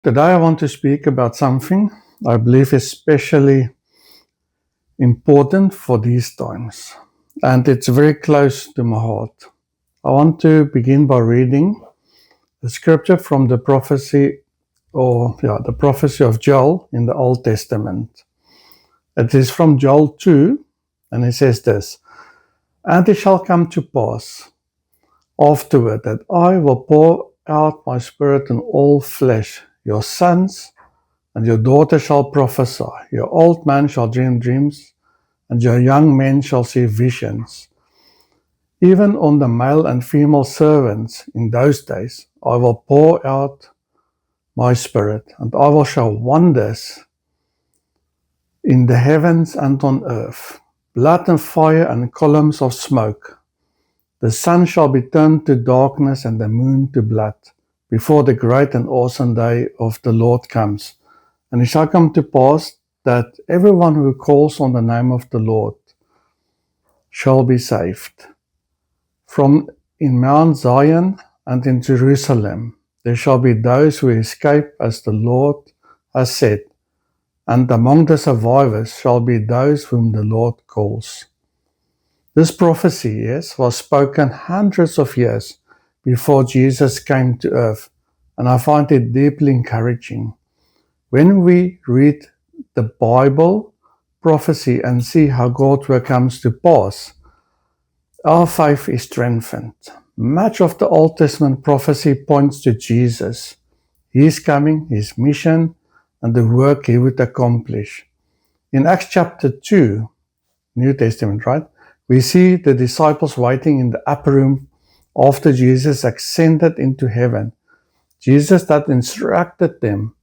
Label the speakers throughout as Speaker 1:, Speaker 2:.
Speaker 1: Today I want to speak about something I believe is especially important for these times, and it's very close to my heart. I want to begin by reading the scripture from the prophecy of Joel in the Old Testament. It is from Joel 2, and it says this: "And it shall come to pass afterward that I will pour out my spirit on all flesh. Your sons and your daughters shall prophesy. Your old man shall dream dreams, and your young men shall see visions. Even on the male and female servants in those days I will pour out my spirit, and I will show wonders in the heavens and on earth, blood and fire and columns of smoke. The sun shall be turned to darkness and the moon to blood, before the great and awesome day of the Lord comes. And it shall come to pass that everyone who calls on the name of the Lord shall be saved. From in Mount Zion and in Jerusalem there shall be those who escape, as the Lord has said, and among the survivors shall be those whom the Lord calls." This prophecy, was spoken hundreds of years before Jesus came to earth, and I find it deeply encouraging. When we read the Bible prophecy and see how God's work comes to pass, our faith is strengthened. Much of the Old Testament prophecy points to Jesus, His coming, His mission, and the work He would accomplish. In Acts chapter 2, New Testament, right? We see the disciples waiting in the upper room after Jesus ascended into heaven. Jesus that instructed them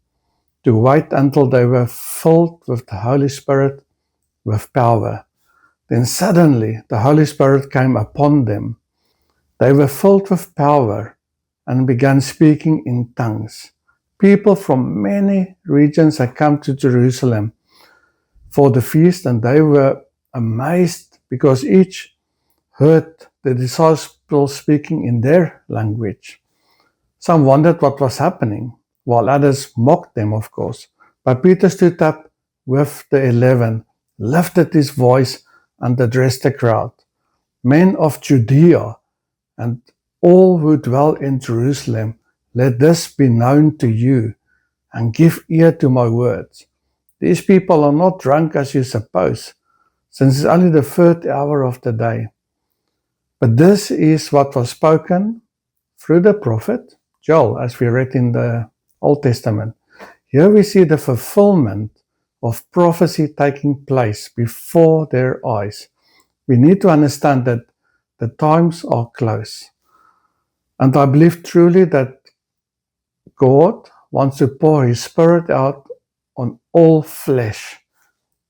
Speaker 1: to wait until they were filled with the Holy Spirit with power. Then suddenly the Holy Spirit came upon them. They were filled with power and began speaking in tongues. People from many regions had come to Jerusalem for the feast, and they were amazed because each heard the disciples speaking in their language. Some wondered what was happening, while others mocked them, of course. But Peter stood up with the 11, lifted his voice, and addressed the crowd. "Men of Judea and all who dwell in Jerusalem, let this be known to you, and give ear to my words. These people are not drunk as you suppose, since it's only the third hour of the day. But this is what was spoken through the prophet Joel, as we read in the Old Testament." Here we see the fulfillment of prophecy taking place before their eyes. We need to understand that the times are close. And I believe truly that God wants to pour His Spirit out on all flesh.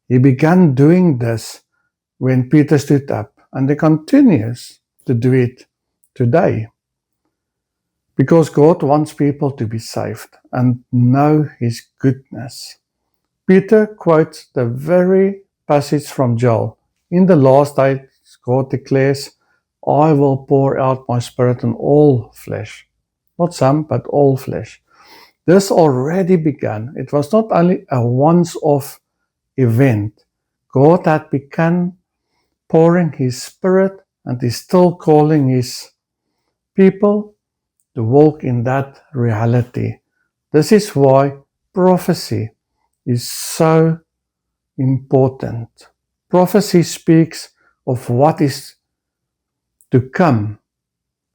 Speaker 1: He began doing this when Peter stood up, and He continues to do it today. Because God wants people to be saved and know His goodness. Peter quotes the very passage from Joel. In the last days, God declares, "I will pour out my Spirit on all flesh." Not some, but all flesh. This already began. It was not only a once-off event. God had begun pouring His Spirit, and is still calling His people to walk in that reality. This is why prophecy is so important. Prophecy speaks of what is to come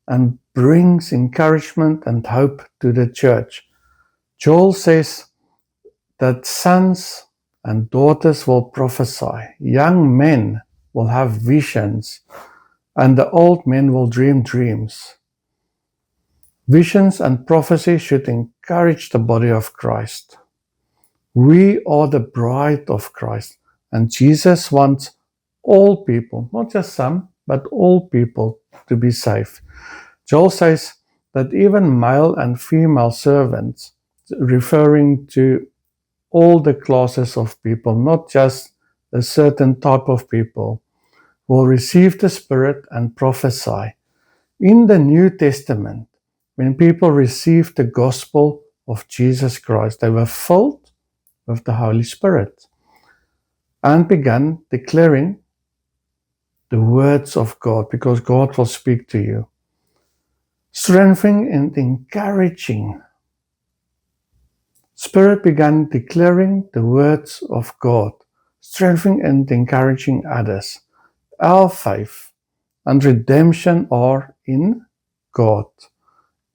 Speaker 1: and brings encouragement and hope to the church. Joel says that sons and daughters will prophesy, young men will have visions, and the old men will dream dreams. Visions and prophecy should encourage the body of Christ. We are the bride of Christ, and Jesus wants all people, not just some, but all people to be saved. Joel says that even male and female servants, referring to all the classes of people, not just a certain type of people, will receive the Spirit and prophesy. In the New Testament, when people received the gospel of Jesus Christ, they were filled with the Holy Spirit and began declaring the words of God, because God will speak to you. Strengthening and encouraging. Spirit began declaring the words of God, strengthening and encouraging others. Our faith and redemption are in God.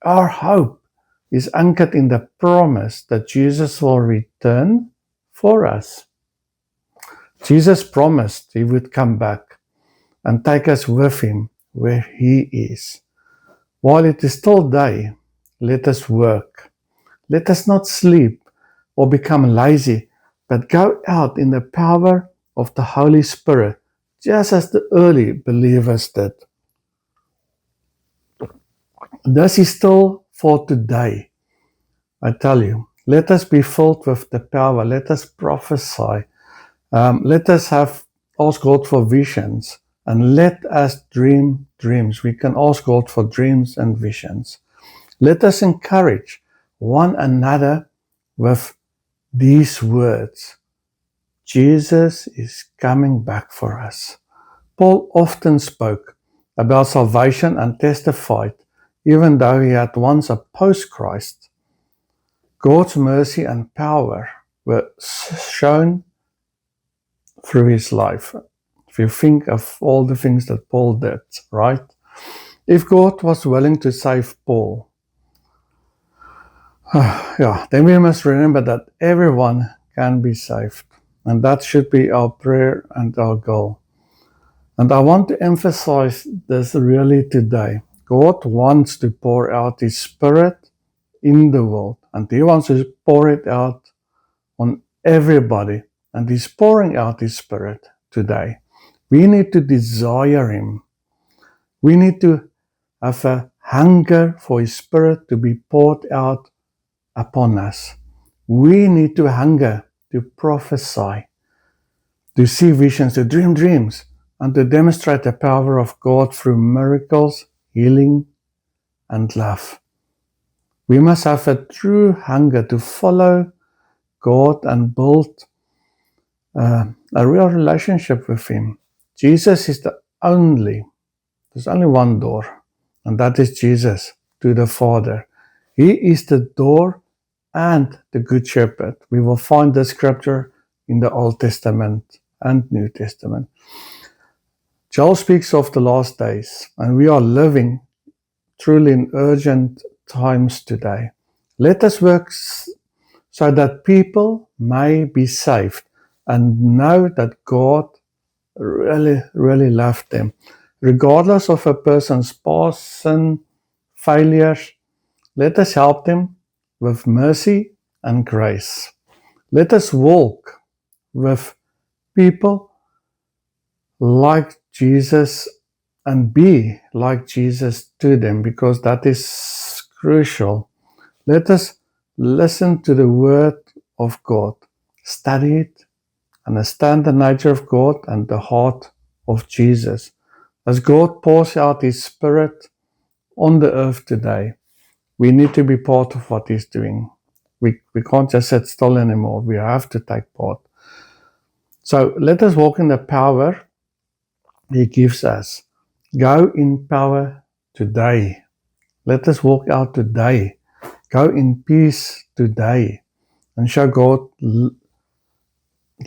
Speaker 1: Our hope is anchored in the promise that Jesus will return for us. Jesus promised he would come back and take us with him where he is. While it is still day, let us work. Let us not sleep or become lazy, but go out in the power of the Holy Spirit, just as the early believers did. This is still for today. I tell you, let us be filled with the power. Let us prophesy. Let us ask God for visions, and let us dream dreams. We can ask God for dreams and visions. Let us encourage one another with these words. Jesus is coming back for us. Paul often spoke about salvation and testified, even though he had once opposed Christ. God's mercy and power were shown through his life. If you think of all the things that Paul did, right? If God was willing to save Paul, then we must remember that everyone can be saved. And that should be our prayer and our goal. And I want to emphasize this really today. God wants to pour out his Spirit in the world, and he wants to pour it out on everybody. And he's pouring out his Spirit today. We need to desire him. We need to have a hunger for his Spirit to be poured out upon us. We need to hunger to prophesy, to see visions, to dream dreams, and to demonstrate the power of God through miracles, healing, and love. We must have a true hunger to follow God and build a real relationship with him. Jesus is there's only one door, and that is Jesus to the Father. He is the door and the Good Shepherd. We will find the scripture in the Old Testament and New Testament. Joel speaks of the last days, and we are living truly in urgent times today. Let us work so that people may be saved and know that God really, really loved them. Regardless of a person's past sin, failures, let us help them with mercy and grace. Let us walk with people like Jesus and be like Jesus to them, because that is crucial. Let us listen to the word of God, study it, understand the nature of God and the heart of Jesus. As God pours out his Spirit on the earth today, we need to be part of what he's doing. We can't just sit still anymore. We have to take part. So let us walk in the power he gives us. Go in power today. Let us walk out today. Go in peace today. And show God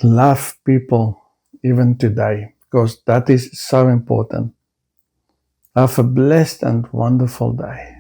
Speaker 1: love people even today, because that is so important. Have a blessed and wonderful day.